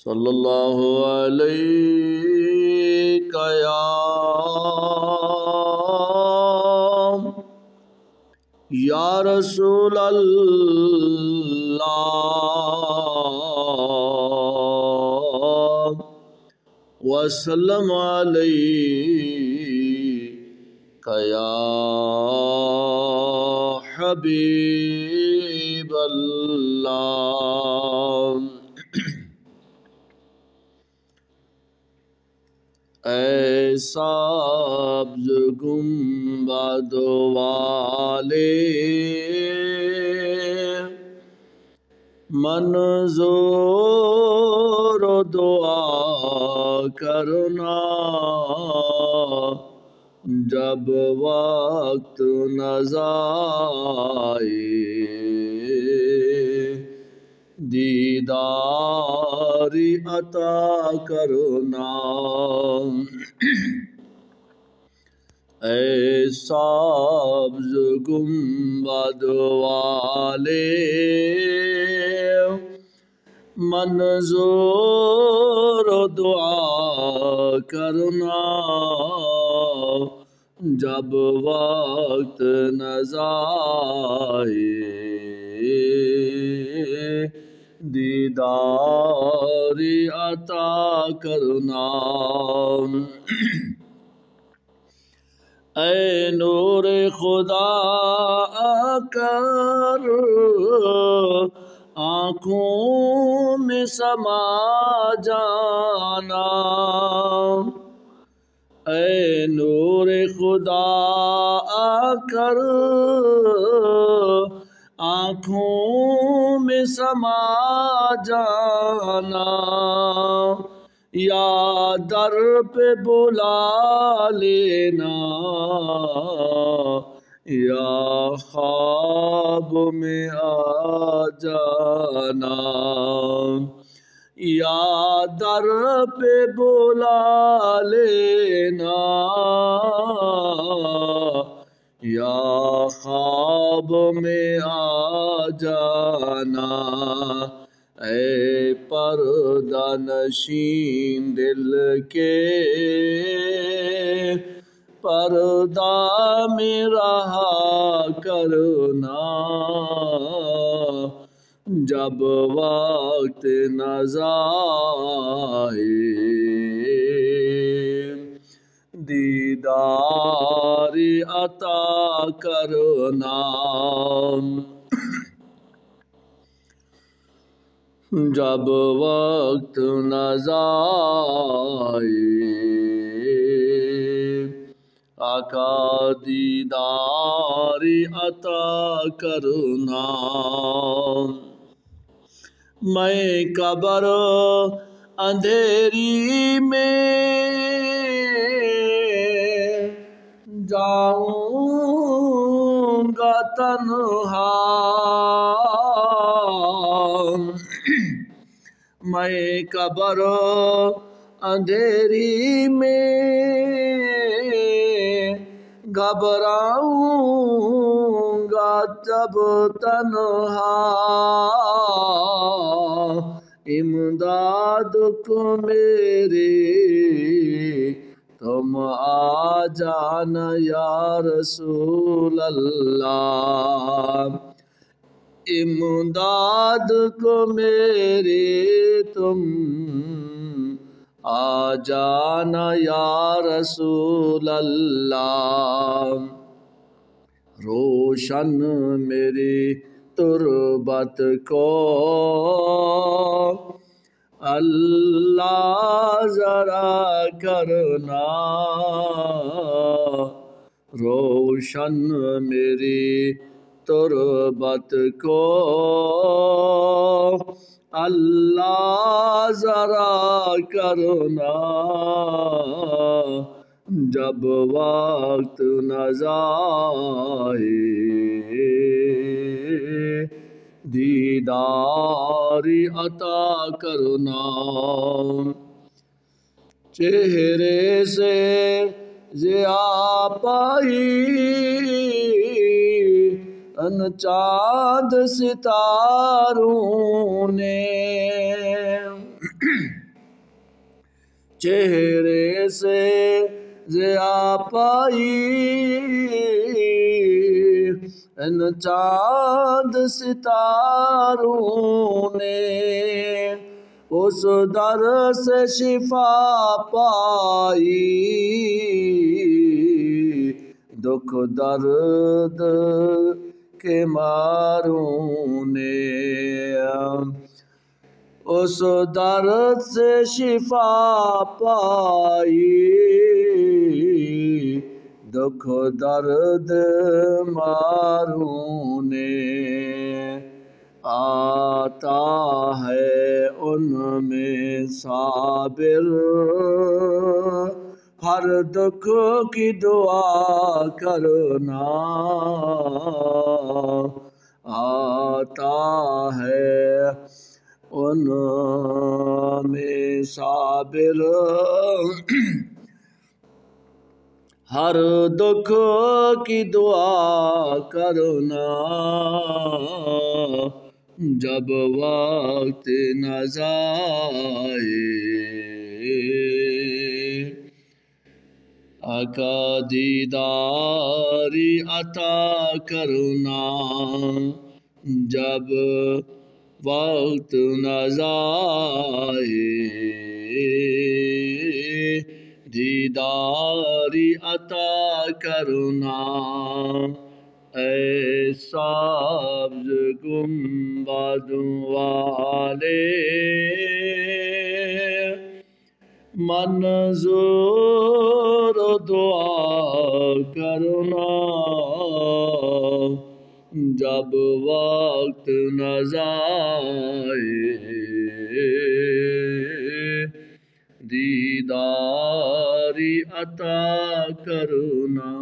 صلی اللہ علیہ یا رسول اللہ وسلم علیک یا حبیب اللہ۔ اے سبز گنبد والے منظور و دعا کرنا، جب وقت نظائے دیداری عطا کرنا۔ اے سبز گنبد والے منظور و دعا کرنا، جب وقت نظائے دیداری عطا کرنا۔ اے نور خدا آ کر آنکھوں میں سما جانا، اے نور خدا آ کر آنکھوں میں سما جانا، یا در پہ بلا لینا، یا خواب میں آ جانا، یا در پہ بلا لینا، یا خواب میں آ جانا۔ اے پردہ نشین دل کے پردہ میں رہا کرنا، جب وقت نظائے دیداری عطا کرنا، جب وقت نظائے آقا دیداری عطا کرنا۔ میں قبر اندھیری میں جاؤں گا تنہا، میں قبر اندھیری میں گھبراؤں گا جب تنہا، امداد کو میرے تم آ جانا یا رسول اللہ، امداد کو میرے تم آ جانا یا رسول اللہ۔ روشن میری تربت کو اللہ ذرا کرنا، روشن میری تربت کو اللہ ذرا کرنا، جب وقت نظائے دیداری عطا کرنا۔ چہرے سے ضیاء پائی ان چاند ستاروں نے، چہرے سے ضیا پائی ان چاند ستاروں نے، اس در سے شفا پائی دکھ درد کے ماروں نے، اس درد سے شفا پائی دکھ درد ماروں نے، آتا ہے ان میں صابر ہر دکھ کی دعا کرنا، آتا ہے ان میں صابر ہر دکھ کی دعا کرنا، جب وقت نظائے آقا دیداری عطا کرنا، جب وقت نظائے دیداری عطا کرنا، اے سبز گنبد والے منظور دعا کرنا، جب وقت نظائے دیداری عطا کرنا۔